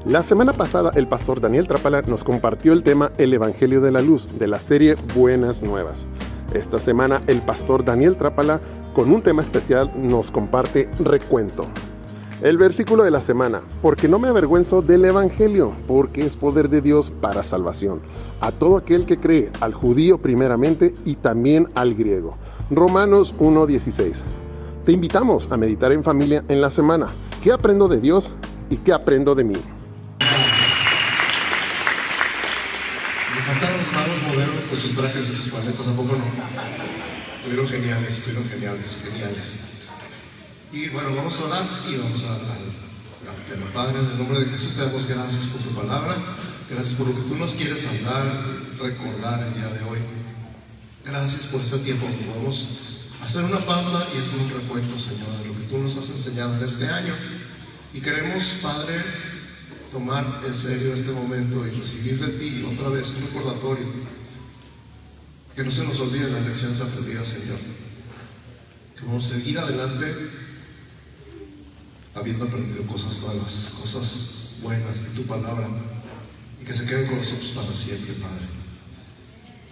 La semana pasada el pastor Daniel Trápala nos compartió el tema El Evangelio de la Luz de la serie Buenas Nuevas. Esta semana el pastor Daniel Trápala con un tema especial nos comparte Recuento. El versículo de la semana: porque no me avergüenzo del Evangelio, porque es poder de Dios para salvación a todo aquel que cree, al judío primeramente y también al griego. Romanos 1:16. Te invitamos a meditar en familia en la semana. ¿Qué aprendo de Dios y qué aprendo de mí? Me faltaron los magos modernos con sus trajes y sus paletas, ¿a poco no? Estuvieron geniales. Y bueno, vamos a orar y vamos al tema. Padre, en el nombre de Jesús te damos gracias por tu palabra, gracias por lo que tú nos quieres hablar, recordar el día de hoy. Gracias por este tiempo que podemos hacer una pausa y hacer un recuento, Señor, de lo que tú nos has enseñado en este año. Y queremos, Padre, tomar en serio este momento y recibir de ti otra vez un recordatorio, que no se nos olviden las lecciones aprendidas, Señor, que vamos a seguir adelante habiendo aprendido cosas nuevas, cosas buenas de tu palabra, y que se queden con nosotros para siempre, Padre.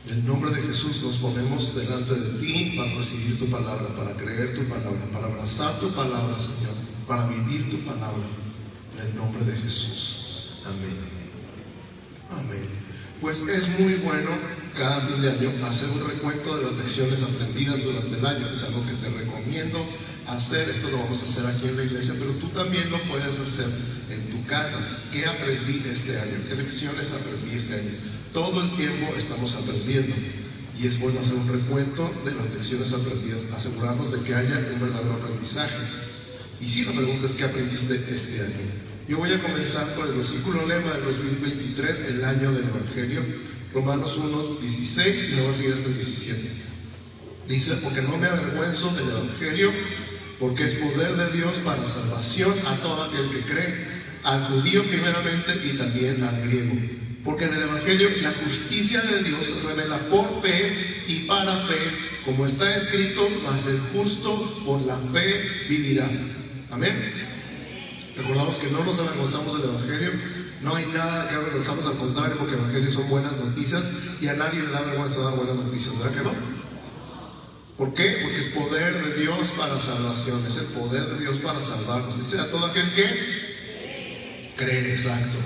En el nombre de Jesús nos ponemos delante de ti para recibir tu palabra, para creer tu palabra, para abrazar tu palabra, Señor, para vivir tu palabra, en el nombre de Jesús. Amén. Amén. Pues es muy bueno cada fin de año hacer un recuento de las lecciones aprendidas durante el año. Es algo que te recomiendo hacer. Esto lo vamos a hacer aquí en la iglesia, pero tú también lo puedes hacer en tu casa. ¿Qué aprendí este año? ¿Qué lecciones aprendí este año? Todo el tiempo estamos aprendiendo y es bueno hacer un recuento de las lecciones aprendidas, asegurarnos de que haya un verdadero aprendizaje. Y si la pregunta es ¿qué aprendiste este año? Yo voy a comenzar por el versículo lema del 2023, el año del Evangelio, Romanos 1:16, y luego a seguir hasta el 17. Dice: porque no me avergüenzo del Evangelio, porque es poder de Dios para salvación a todo aquel que cree, al judío primeramente y también al griego. Porque en el Evangelio la justicia de Dios se revela por fe y para fe, como está escrito: mas el justo por la fe vivirá. Amén. Recordamos que no nos avergonzamos del Evangelio, no hay nada que avergonzarnos, al contrario, porque el Evangelio son buenas noticias y a nadie le da vergüenza dar buenas noticias, ¿verdad que no? ¿Por qué? Porque es poder de Dios para salvación, es el poder de Dios para salvarnos. Dice: a todo aquel que cree, exacto.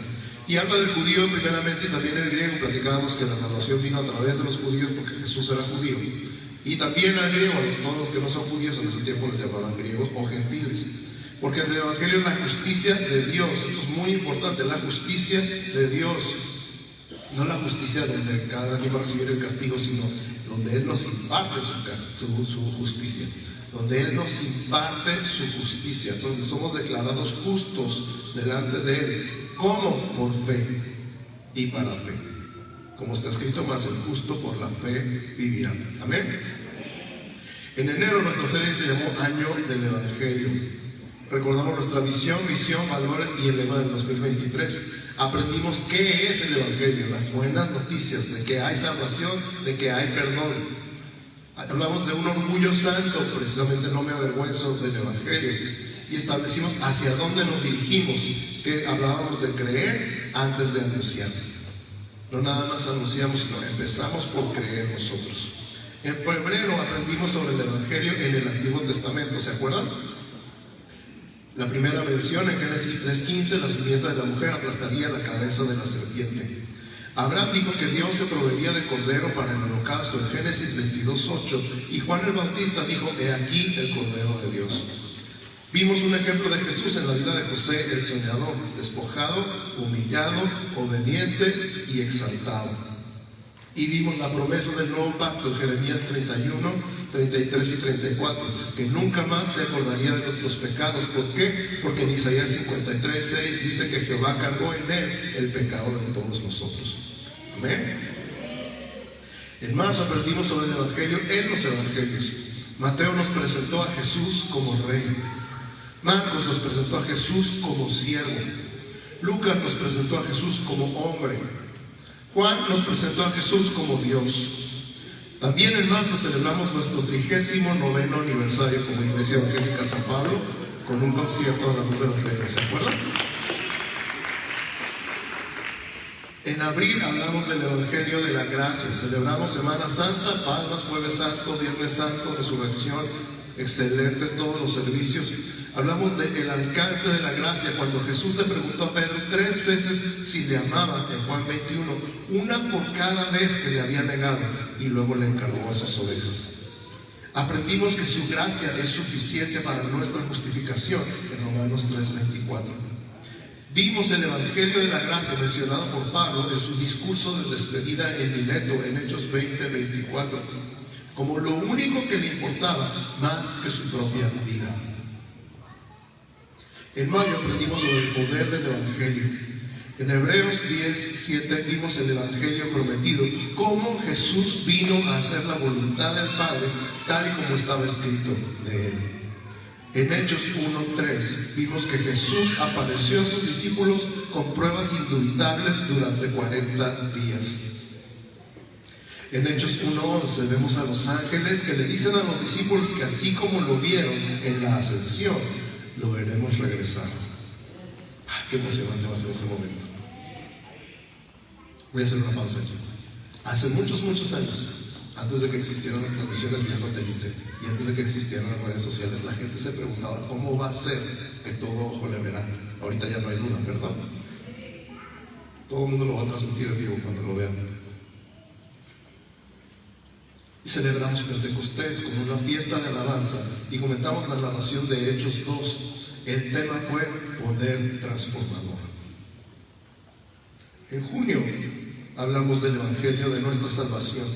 Y habla del judío primeramente y también el griego. Platicábamos que la salvación vino a través de los judíos porque Jesús era judío. Y también al griego, a todos los que no son judíos en ese tiempo les llamaban griegos o gentiles. Porque en el Evangelio es la justicia de Dios. Esto es muy importante, la justicia de Dios. No la justicia donde cada quien va a recibir el castigo, sino donde Él nos imparte su justicia. Donde Él nos imparte su justicia, donde somos declarados justos delante de Él. ¿Cómo? Por fe y para fe. Como está escrito: más el justo por la fe vivirá. Amén. En enero nuestra serie se llamó Año del Evangelio. Recordamos nuestra visión, valores y el lema del 2023. Aprendimos qué es el Evangelio, las buenas noticias de que hay salvación, de que hay perdón. Hablamos de un orgullo santo, precisamente no me avergüenzo del Evangelio. Y establecimos hacia dónde nos dirigimos, que hablábamos de creer antes de anunciar. No nada más anunciamos, sino empezamos por creer nosotros. En febrero aprendimos sobre el Evangelio en el Antiguo Testamento, ¿se acuerdan? La primera mención en Génesis 3:15, la simiente de la mujer aplastaría la cabeza de la serpiente. Abraham dijo que Dios se proveería de cordero para el holocausto en Génesis 22:8, y Juan el Bautista dijo: he aquí el cordero de Dios. Vimos un ejemplo de Jesús en la vida de José el soñador, despojado, humillado, obediente y exaltado. Y vimos la promesa del nuevo pacto en Jeremías 31, 33 y 34, que nunca más se acordaría de nuestros pecados. ¿Por qué? Porque en Isaías 53, 6 dice que Jehová cargó en él el pecado de todos nosotros. Amén. En marzo aprendimos sobre el Evangelio en los Evangelios. Mateo nos presentó a Jesús como rey. Marcos nos presentó a Jesús como siervo. Lucas nos presentó a Jesús como hombre. Juan nos presentó a Jesús como Dios. También en marzo celebramos nuestro 39º aniversario como Iglesia Evangélica San Pablo, con un concierto a la luz de las velas, ¿se acuerdan? En abril hablamos del Evangelio de la Gracia. Celebramos Semana Santa, Palmas, Jueves Santo, Viernes Santo, Resurrección. Excelentes todos los servicios. Hablamos del alcance de la gracia cuando Jesús le preguntó a Pedro 3 veces si le amaba en Juan 21, una por cada vez que le había negado, y luego le encargó a sus ovejas. Aprendimos que su gracia es suficiente para nuestra justificación en Romanos 3:24. Vimos el Evangelio de la Gracia mencionado por Pablo en su discurso de despedida en Mileto en Hechos 20:24, como lo único que le importaba más que su propia vida. En mayo aprendimos sobre el poder del Evangelio. En Hebreos 10:7 vimos el Evangelio prometido, cómo Jesús vino a hacer la voluntad del Padre, tal y como estaba escrito de él. En Hechos 1:3 vimos que Jesús apareció a sus discípulos con pruebas indubitables durante 40 días. En Hechos 1:11 vemos a los ángeles que le dicen a los discípulos que así como lo vieron en la ascensión, lo veremos regresar. Qué emocionante va a ser ese momento. Voy a hacer una pausa aquí. Hace muchos años, antes de que existieran las transmisiones vía satélite y antes de que existieran las redes sociales, la gente se preguntaba cómo va a ser que todo ojo le verá. Ahorita ya no hay duda, ¿verdad? Todo el mundo lo va a transmitir en vivo cuando lo vean. Y celebramos Pentecostés como una fiesta de alabanza y comentamos la narración de Hechos 2. El tema fue poder transformador. En junio hablamos del Evangelio de nuestra salvación.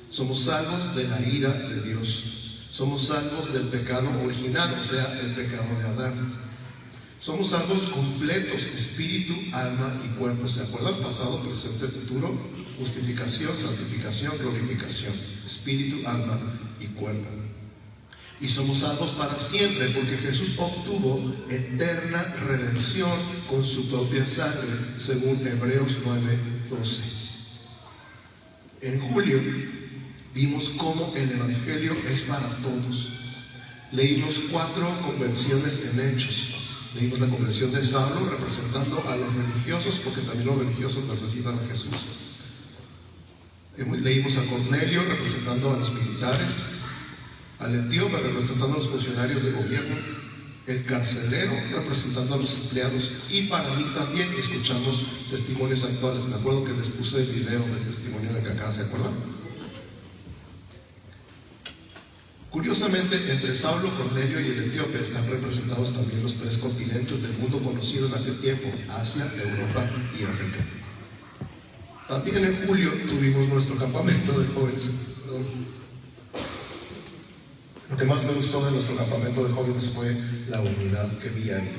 Somos salvos de la ira de Dios. Somos salvos del pecado original, o sea, el pecado de Adán. Somos salvos completos, espíritu, alma y cuerpo. ¿Se acuerdan? Pasado, presente, futuro. Justificación, santificación, glorificación. Espíritu, alma y cuerpo. Y somos salvos para siempre porque Jesús obtuvo eterna redención con su propia sangre, según Hebreos 9:12. En julio vimos cómo el Evangelio es para todos. Leímos 4 conversiones en Hechos. Leímos la conversión de Saulo representando a los religiosos, porque también los religiosos necesitan a Jesús. Leímos a Cornelio representando a los militares, al etíope representando a los funcionarios de gobierno, el carcelero representando a los empleados, y para mí también escuchamos testimonios actuales. Me acuerdo que les puse el video del testimonio de Cacá, ¿se acuerdan? Curiosamente, entre Saulo, Cornelio y el etíope están representados también los 3 continentes del mundo conocido en aquel tiempo: Asia, Europa y África. También en julio tuvimos nuestro campamento de jóvenes. Lo que más me gustó de nuestro campamento de jóvenes fue la unidad que vi ahí.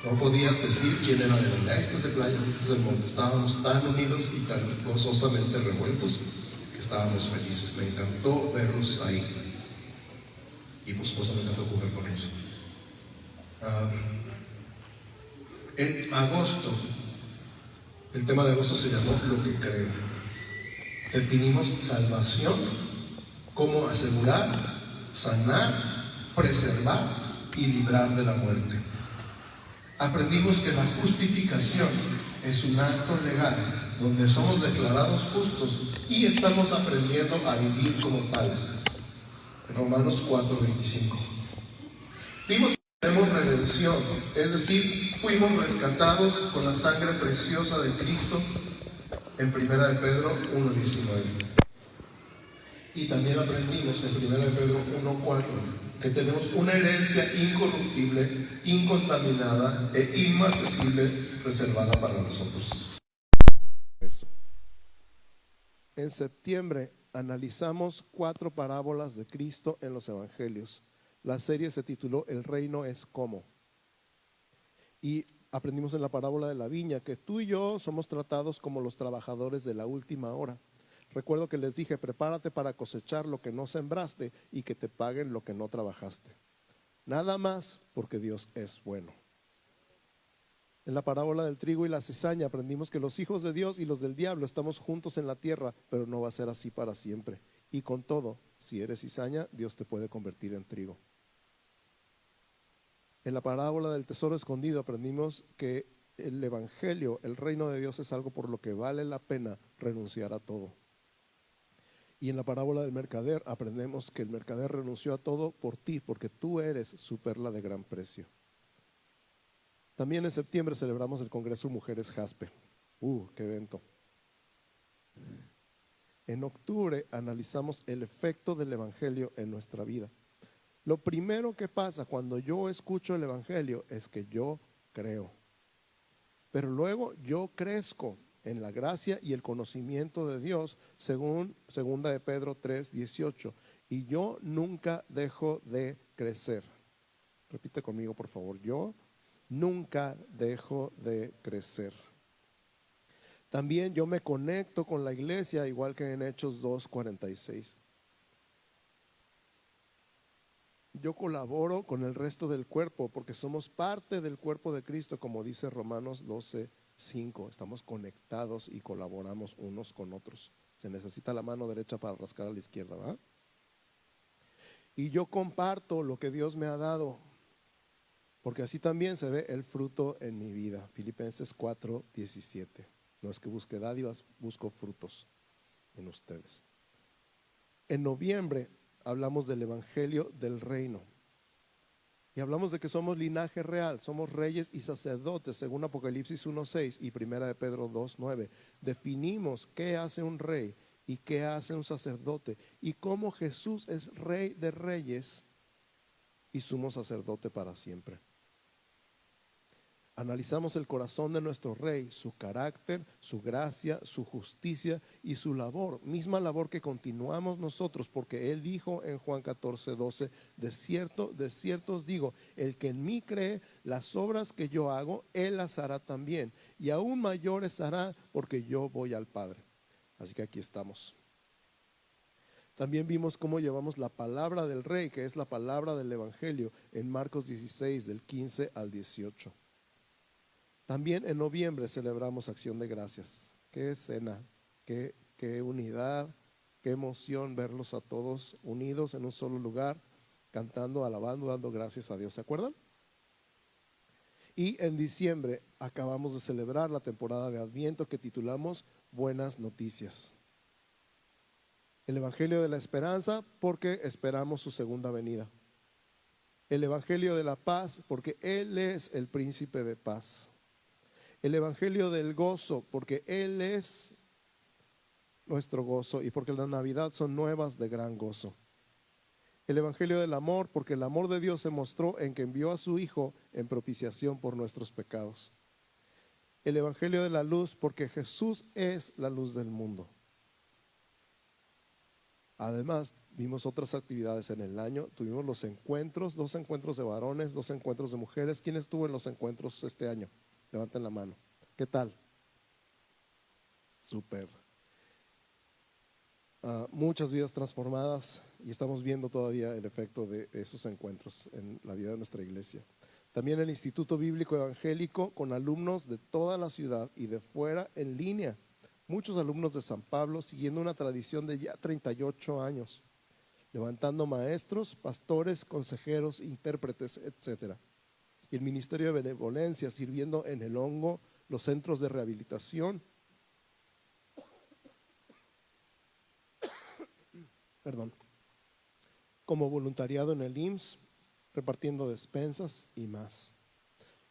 No podías decir quién era de verdad. Este es de playa, este es del monte. Estábamos tan unidos y tan gozosamente revueltos que estábamos felices. Me encantó verlos ahí. Y por supuesto me encantó jugar con ellos. En agosto, el tema de agosto se llamó Lo que creo. Definimos salvación como asegurar, sanar, preservar y librar de la muerte. Aprendimos que la justificación es un acto legal donde somos declarados justos y estamos aprendiendo a vivir como tales. Romanos 4:25. Vimos que tenemos redención, es decir, fuimos rescatados con la sangre preciosa de Cristo en 1 de Pedro 1:19. Y también aprendimos en 1 de Pedro 1:4 que tenemos una herencia incorruptible, incontaminada e inmarcesible reservada para nosotros. En septiembre analizamos 4 parábolas de Cristo en los Evangelios. La serie se tituló El reino es como. Y aprendimos en la parábola de la viña que tú y yo somos tratados como los trabajadores de la última hora. Recuerdo que les dije, prepárate para cosechar lo que no sembraste y que te paguen lo que no trabajaste. Nada más, porque Dios es bueno. En la parábola del trigo y la cizaña aprendimos que los hijos de Dios y los del diablo estamos juntos en la tierra, pero no va a ser así para siempre. Y con todo, si eres cizaña, Dios te puede convertir en trigo. En la parábola del tesoro escondido aprendimos que el evangelio, el reino de Dios es algo por lo que vale la pena renunciar a todo. Y en la parábola del mercader aprendemos que el mercader renunció a todo por ti, porque tú eres su perla de gran precio. También en septiembre celebramos el Congreso Mujeres Jaspe. ¡Qué evento! En octubre analizamos el efecto del evangelio en nuestra vida. Lo primero que pasa cuando yo escucho el evangelio es que yo creo. Pero luego yo crezco en la gracia y el conocimiento de Dios, según 2 de Pedro 3:18. Y yo nunca dejo de crecer. Repite conmigo, por favor. Yo nunca dejo de crecer. También yo me conecto con la iglesia, igual que en Hechos 2:46. Yo colaboro con el resto del cuerpo porque somos parte del cuerpo de Cristo, como dice Romanos 12:5. Estamos conectados y colaboramos unos con otros. Se necesita la mano derecha para rascar a la izquierda, ¿verdad? Y yo comparto lo que Dios me ha dado, porque así también se ve el fruto en mi vida. Filipenses 4:17. No es que busque dádivas, busco frutos en ustedes. En noviembre hablamos del evangelio del reino. Y hablamos de que somos linaje real, somos reyes y sacerdotes, según Apocalipsis 1:6 y 1 de Pedro 2:9. Definimos qué hace un rey y qué hace un sacerdote y cómo Jesús es rey de reyes y sumo sacerdote para siempre. Analizamos el corazón de nuestro rey, su carácter, su gracia, su justicia y su labor, misma labor que continuamos nosotros, porque él dijo en Juan 14:12, de cierto os digo, el que en mí cree, las obras que yo hago, él las hará también, y aún mayores hará, porque yo voy al Padre. Así que aquí estamos. También vimos cómo llevamos la palabra del rey, que es la palabra del evangelio, en Marcos 16, del 15 al 18. También en noviembre celebramos Acción de Gracias. Qué escena, qué unidad, qué emoción verlos a todos unidos en un solo lugar, cantando, alabando, dando gracias a Dios. ¿Se acuerdan? Y en diciembre acabamos de celebrar la temporada de Adviento que titulamos Buenas Noticias. El Evangelio de la Esperanza, porque esperamos su segunda venida. El Evangelio de la Paz, porque Él es el príncipe de paz. El Evangelio del gozo, porque Él es nuestro gozo y porque la Navidad son nuevas de gran gozo. El Evangelio del amor, porque el amor de Dios se mostró en que envió a su Hijo en propiciación por nuestros pecados. El Evangelio de la luz, porque Jesús es la luz del mundo. Además, vimos otras actividades en el año. Tuvimos los encuentros, 2 encuentros de varones, 2 encuentros de mujeres. ¿Quién estuvo en los encuentros este año? Levanten la mano. ¿Qué tal? Súper. Muchas vidas transformadas y estamos viendo todavía el efecto de esos encuentros en la vida de nuestra iglesia. También el Instituto Bíblico Evangélico con alumnos de toda la ciudad y de fuera en línea. Muchos alumnos de San Pablo siguiendo una tradición de ya 38 años, levantando maestros, pastores, consejeros, intérpretes, etc. Y el Ministerio de Benevolencia sirviendo en el Hongo, los centros de rehabilitación, como voluntariado en el IMSS, repartiendo despensas y más.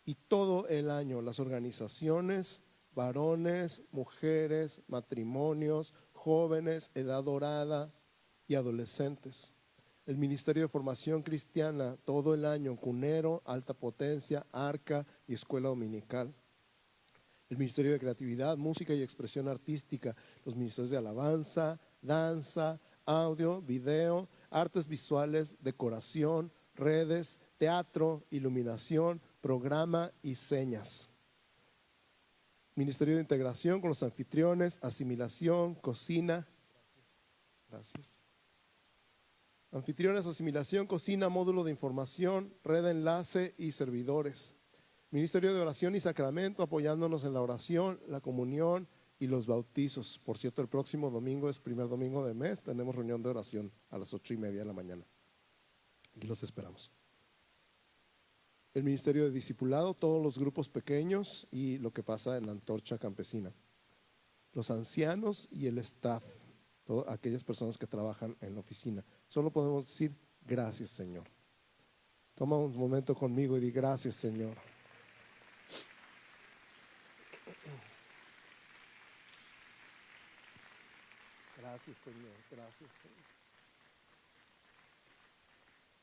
Y todo el año las organizaciones, varones, mujeres, matrimonios, jóvenes, edad dorada y adolescentes. El Ministerio de Formación Cristiana todo el año, Cunero, Alta Potencia, Arca y Escuela Dominical. El Ministerio de Creatividad, Música y Expresión Artística, los ministerios de alabanza, danza, audio, video, artes visuales, decoración, redes, teatro, iluminación, programa y señas. Ministerio de Integración con los anfitriones, asimilación, cocina. Gracias. Anfitriones, asimilación, cocina, módulo de información, red de enlace y servidores. Ministerio de Oración y Sacramento, apoyándonos en la oración, la comunión y los bautizos. Por cierto, el próximo domingo es primer domingo de mes, tenemos reunión de oración a las 8:30 de la mañana. Aquí los esperamos. el ministerio de discipulado, todos los grupos pequeños y lo que pasa en la antorcha campesina, los ancianos y el staff, todas aquellas personas que trabajan en la oficina. Solo podemos decir gracias, Señor. Toma un momento conmigo y di gracias, Señor. Gracias, Señor. Gracias, Señor.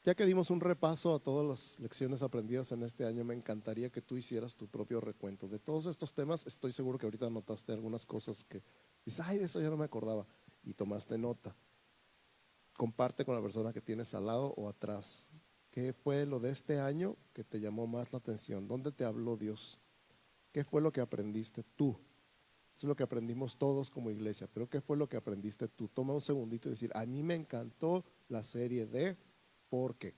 Ya que dimos un repaso a todas las lecciones aprendidas en este año, me encantaría que tú hicieras tu propio recuento de todos estos temas. Estoy seguro que ahorita notaste algunas cosas que dices, ay, de eso ya no me acordaba, y tomaste nota. Comparte con la persona que tienes al lado o atrás. ¿Qué fue lo de este año que te llamó más la atención? ¿Dónde te habló Dios? ¿Qué fue lo que aprendiste tú? Eso es lo que aprendimos todos como iglesia, pero ¿qué fue lo que aprendiste tú? Toma un segundito y decir, a mí me encantó la serie de ¿por qué?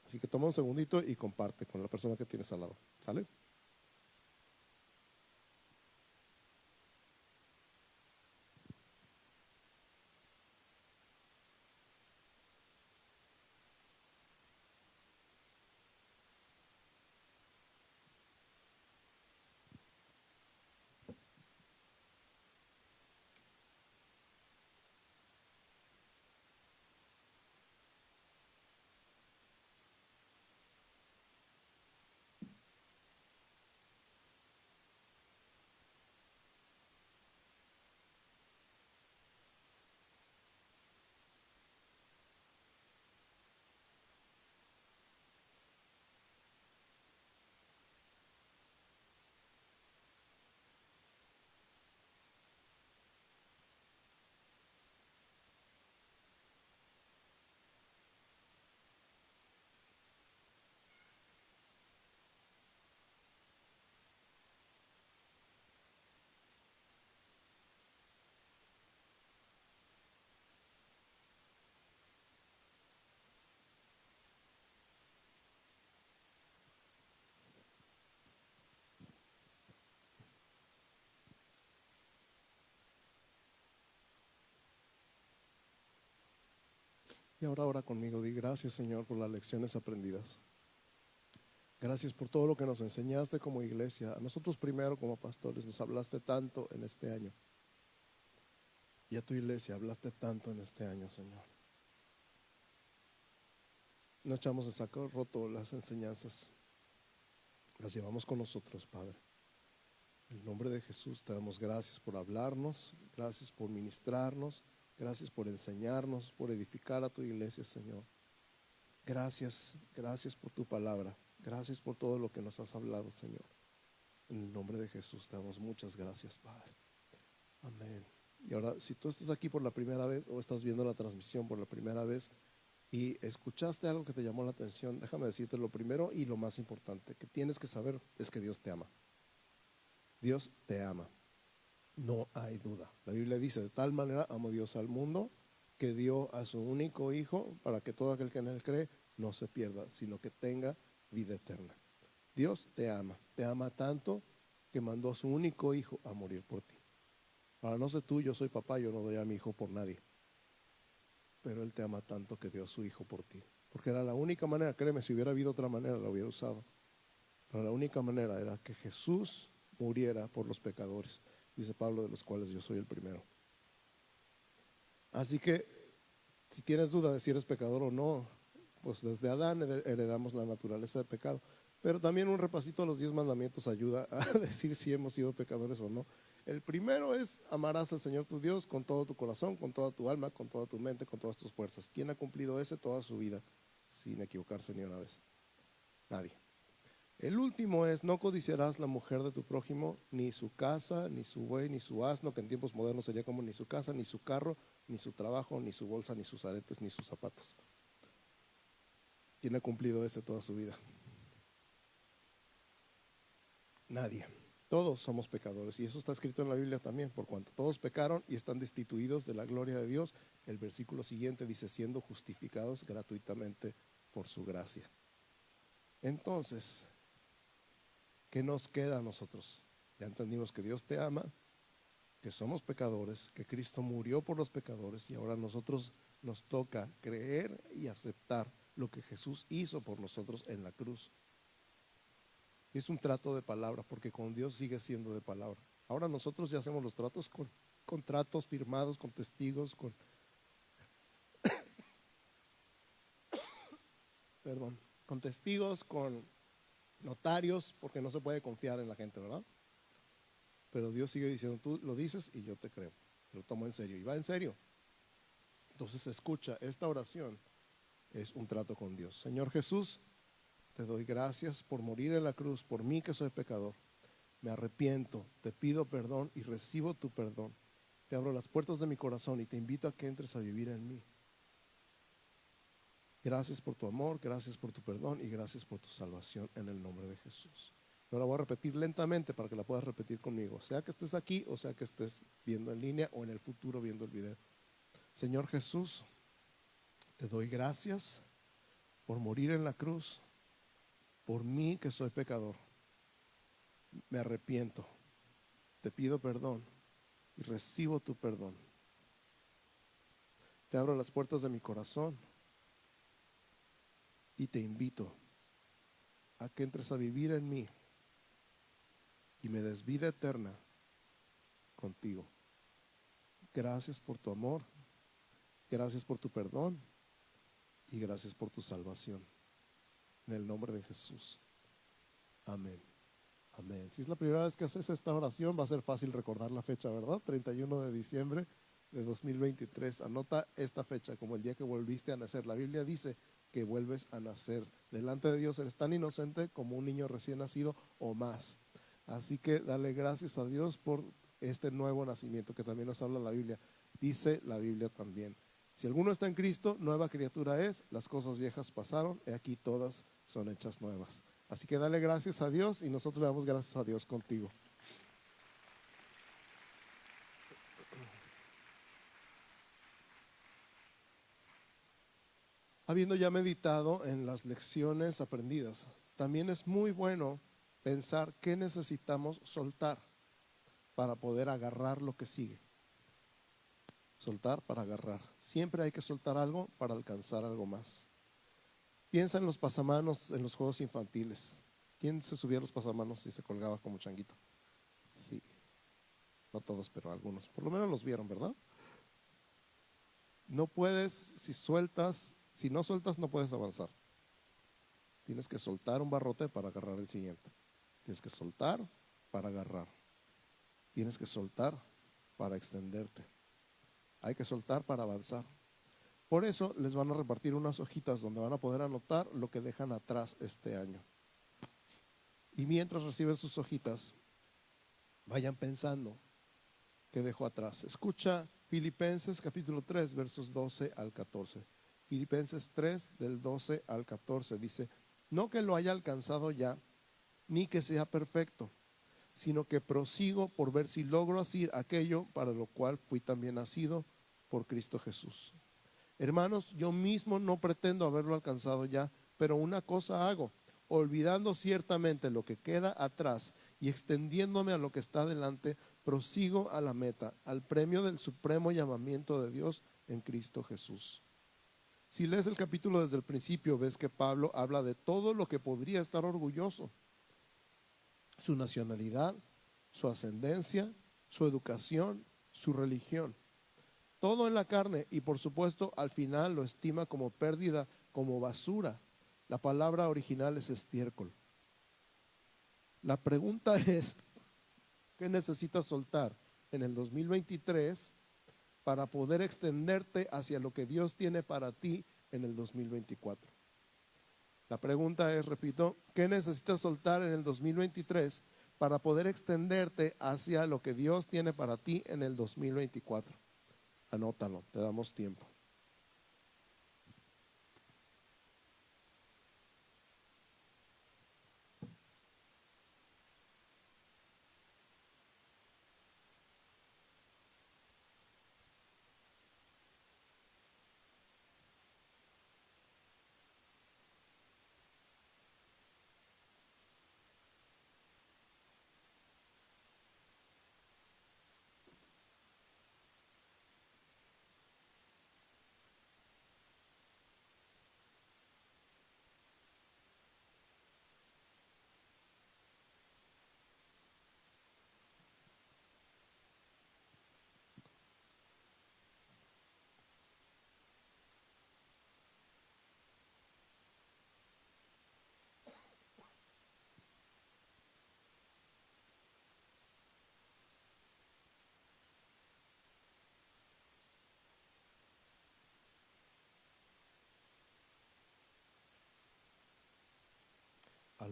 Así que toma un segundito y comparte con la persona que tienes al lado. ¿Sale? Y ahora ora conmigo, di gracias, Señor, por las lecciones aprendidas. Gracias por todo lo que nos enseñaste como iglesia. A nosotros primero como pastores nos hablaste tanto en este año. Y a tu iglesia hablaste tanto en este año, Señor. No echamos de saco roto las enseñanzas. Las llevamos con nosotros, Padre. En el nombre de Jesús te damos gracias por hablarnos, gracias por ministrarnos, gracias por enseñarnos, por edificar a tu iglesia, Señor. Gracias, gracias por tu palabra. Gracias por todo lo que nos has hablado, Señor. En el nombre de Jesús te damos muchas gracias, Padre. Amén. Y ahora, si tú estás aquí por la primera vez o estás viendo la transmisión por la primera vez y escuchaste algo que te llamó la atención, déjame decirte lo primero y lo más importante que tienes que saber es que Dios te ama. Dios te ama. No hay duda. La Biblia dice, de tal manera amó Dios al mundo que dio a su único hijo para que todo aquel que en él cree no se pierda, sino que tenga vida eterna. Dios te ama tanto que mandó a su único hijo a morir por ti. Ahora no sé tú, yo soy papá, yo no doy a mi hijo por nadie, pero Él te ama tanto que dio a su hijo por ti, porque era la única manera, créeme, si hubiera habido otra manera la hubiera usado, pero la única manera era que Jesús muriera por los pecadores, dice Pablo, de los cuales yo soy el primero. Así que si tienes duda de si eres pecador o no, pues desde Adán heredamos la naturaleza del pecado. Pero también un repasito a los 10 mandamientos ayuda a decir si hemos sido pecadores o no. El primero es: amarás al Señor tu Dios con todo tu corazón, con toda tu alma, con toda tu mente, con todas tus fuerzas. ¿Quién ha cumplido ese toda su vida sin equivocarse ni una vez? Nadie. El último es: no codiciarás la mujer de tu prójimo, ni su casa, ni su buey, ni su asno, que en tiempos modernos sería como ni su casa, ni su carro, ni su trabajo, ni su bolsa, ni sus aretes, ni sus zapatos. ¿Quién ha cumplido ese toda su vida? Nadie. Todos somos pecadores, y eso está escrito en la Biblia también. Por cuanto todos pecaron y están destituidos de la gloria de Dios, el versículo siguiente dice: siendo justificados gratuitamente por su gracia. Entonces, ¿qué nos queda a nosotros? Ya entendimos que Dios te ama, que somos pecadores, que Cristo murió por los pecadores, y ahora a nosotros nos toca creer y aceptar lo que Jesús hizo por nosotros en la cruz. Es un trato de palabra, porque con Dios sigue siendo de palabra. Ahora nosotros ya hacemos los tratos con contratos firmados, con testigos, perdón, con testigos, con notarios, porque no se puede confiar en la gente, ¿verdad? Pero Dios sigue diciendo, tú lo dices y yo te creo, lo tomo en serio y va en serio. Entonces escucha, esta oración es un trato con Dios. Señor Jesús, te doy gracias por morir en la cruz, por mí que soy pecador. Me arrepiento, te pido perdón y recibo tu perdón. Te abro las puertas de mi corazón y te invito a que entres a vivir en mí. Gracias por tu amor, gracias por tu perdón y gracias por tu salvación en el nombre de Jesús. Ahora voy a repetir lentamente para que la puedas repetir conmigo, sea que estés aquí o sea que estés viendo en línea o en el futuro viendo el video. Señor Jesús, te doy gracias por morir en la cruz, por mí que soy pecador. Me arrepiento, te pido perdón y recibo tu perdón. Te abro las puertas de mi corazón y te invito a que entres a vivir en mí y me des vida eterna contigo. Gracias por tu amor, gracias por tu perdón y gracias por tu salvación. En el nombre de Jesús. Amén. Amén. Si es la primera vez que haces esta oración, va a ser fácil recordar la fecha, ¿verdad? 31 de diciembre de 2023. Anota esta fecha como el día que volviste a nacer. La Biblia dice que vuelves a nacer. Delante de Dios eres tan inocente como un niño recién nacido o más. Así que dale gracias a Dios por este nuevo nacimiento que también nos habla la Biblia. Dice la Biblia también. Si alguno está en Cristo, nueva criatura es, las cosas viejas pasaron, y aquí todas son hechas nuevas. Así que dale gracias a Dios y nosotros le damos gracias a Dios contigo. Habiendo ya meditado en las lecciones aprendidas, también es muy bueno pensar qué necesitamos soltar para poder agarrar lo que sigue. Soltar para agarrar. Siempre hay que soltar algo para alcanzar algo más. Piensa en los pasamanos en los juegos infantiles. ¿Quién se subía a los pasamanos y se colgaba como changuito? Sí, no todos, pero algunos. Por lo menos los vieron, ¿verdad? No puedes, si no sueltas, no puedes avanzar. Tienes que soltar un barrote para agarrar el siguiente. Tienes que soltar para agarrar. Tienes que soltar para extenderte. Hay que soltar para avanzar. Por eso les van a repartir unas hojitas donde van a poder anotar lo que dejan atrás este año. Y mientras reciben sus hojitas, vayan pensando qué dejó atrás. Escucha Filipenses capítulo 3, versos 12 al 14. Filipenses 3, del 12 al 14, dice: no que lo haya alcanzado ya, ni que sea perfecto, sino que prosigo por ver si logro hacer aquello para lo cual fui también nacido por Cristo Jesús. Hermanos, yo mismo no pretendo haberlo alcanzado ya, pero una cosa hago, olvidando ciertamente lo que queda atrás y extendiéndome a lo que está delante, prosigo a la meta, al premio del supremo llamamiento de Dios en Cristo Jesús. Si lees el capítulo desde el principio, ves que Pablo habla de todo lo que podría estar orgulloso: su nacionalidad, su ascendencia, su educación, su religión. Todo en la carne, y por supuesto al final lo estima como pérdida, como basura. La palabra original es estiércol. La pregunta es, ¿qué necesitas soltar en el 2023 para poder extenderte hacia lo que Dios tiene para ti en el 2024? La pregunta es, repito, ¿qué necesitas soltar en el 2023 para poder extenderte hacia lo que Dios tiene para ti en el 2024? Anótalo, te damos tiempo.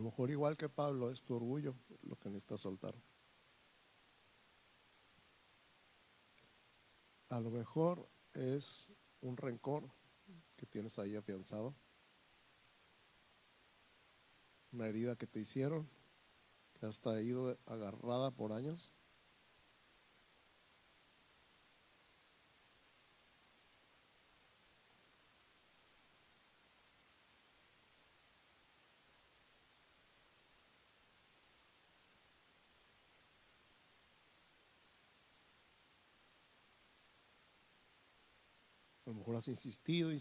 mejor igual que Pablo es tu orgullo lo que necesitas soltar. A lo mejor es un rencor que tienes ahí afianzado, una herida que te hicieron, que hasta ido agarrada por años. A lo mejor has insistido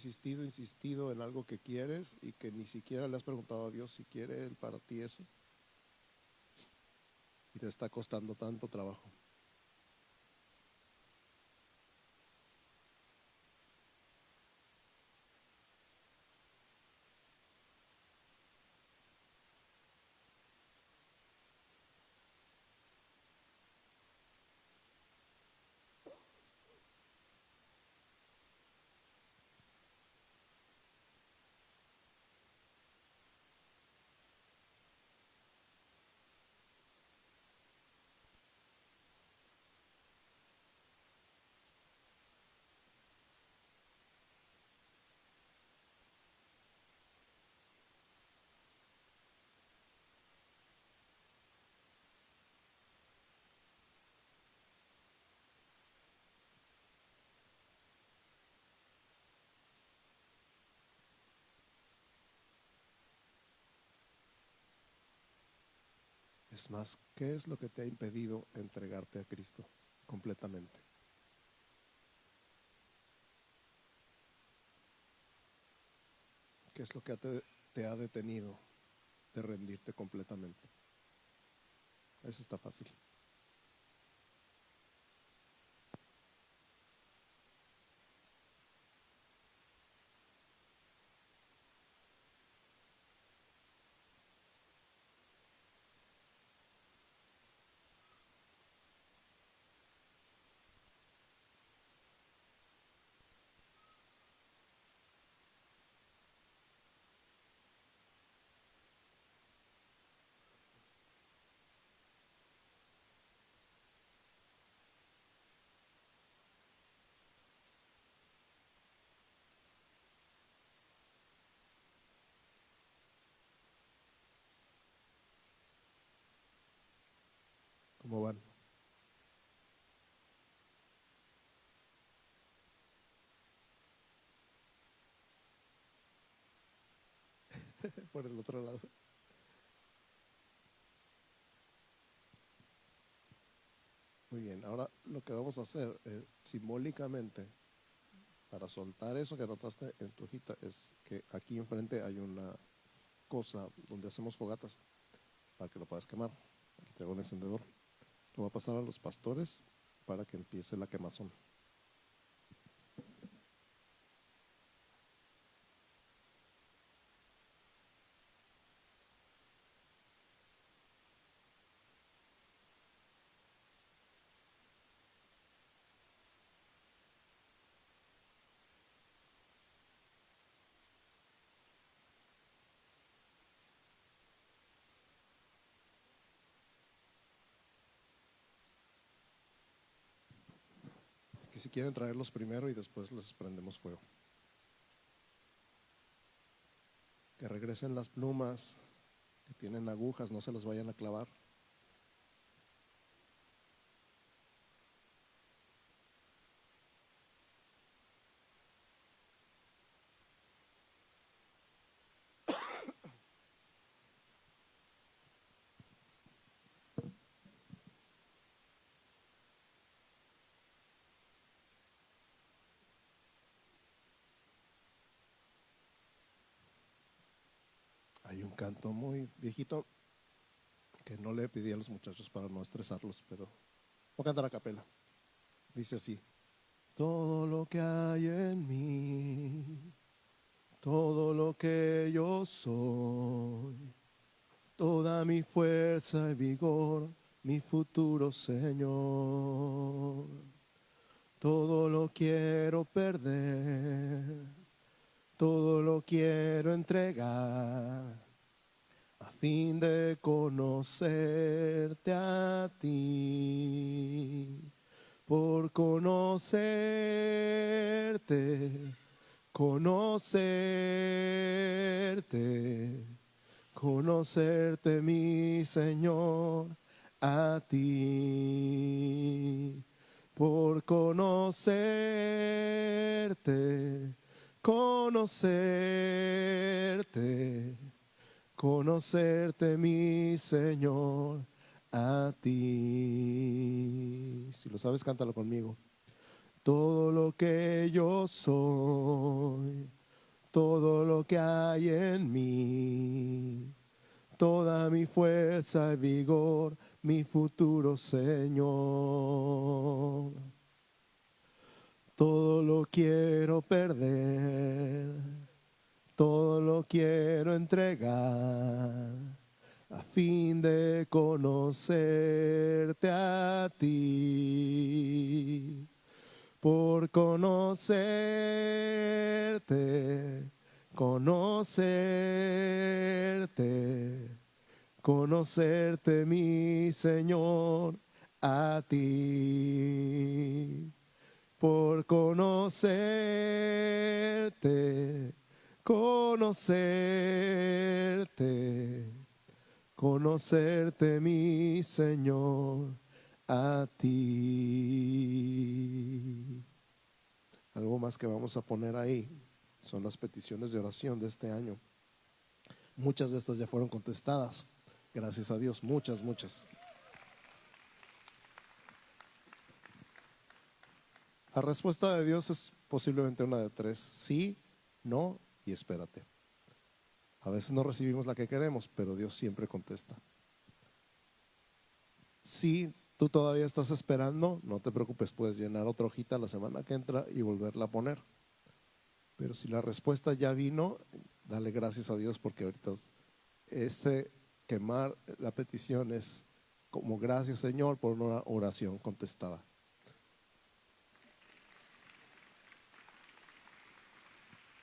en algo que quieres y que ni siquiera le has preguntado a Dios si quiere Él para ti eso. Y te está costando tanto trabajo. Es más, ¿qué es lo que te ha impedido entregarte a Cristo completamente? ¿Qué es lo que te ha detenido de rendirte completamente? Eso está fácil. ¿Cómo van? Por el otro lado. Muy bien, ahora lo que vamos a hacer simbólicamente para soltar eso que anotaste en tu hojita es que aquí enfrente hay una cosa donde hacemos fogatas para que lo puedas quemar. Aquí tengo un encendedor. Lo voy a pasar a los pastores para que empiece la quemazón. Que si quieren traerlos primero y después les prendemos fuego. Que regresen las plumas que tienen agujas, no se las vayan a clavar. Hay un canto muy viejito que no le pedí a los muchachos para no estresarlos, pero voy a cantar a capela. Dice así: todo lo que hay en mí, todo lo que yo soy, toda mi fuerza y vigor, mi futuro Señor, todo lo quiero perder, todo lo quiero entregar a fin de conocerte a ti, por conocerte, conocerte mi Señor, a ti, por conocerte, conocerte mi Señor, a ti. Si lo sabes, cántalo conmigo. Todo lo que yo soy, todo lo que hay en mí, toda mi fuerza y vigor, mi futuro Señor. Todo lo quiero perder, todo lo quiero entregar, a fin de conocerte a ti. Por conocerte, conocerte mi Señor, a ti. Por conocerte, conocerte mi Señor, a ti. Algo más que vamos a poner ahí son las peticiones de oración de este año. Muchas de estas ya fueron contestadas, gracias a Dios, muchas. La respuesta de Dios es posiblemente una de tres: sí, no y espérate. A veces no recibimos la que queremos, pero Dios siempre contesta. Si tú todavía estás esperando, no te preocupes, puedes llenar otra hojita la semana que entra y volverla a poner. Pero si la respuesta ya vino, dale gracias a Dios, porque ahorita ese quemar la petición es como gracias Señor por una oración contestada.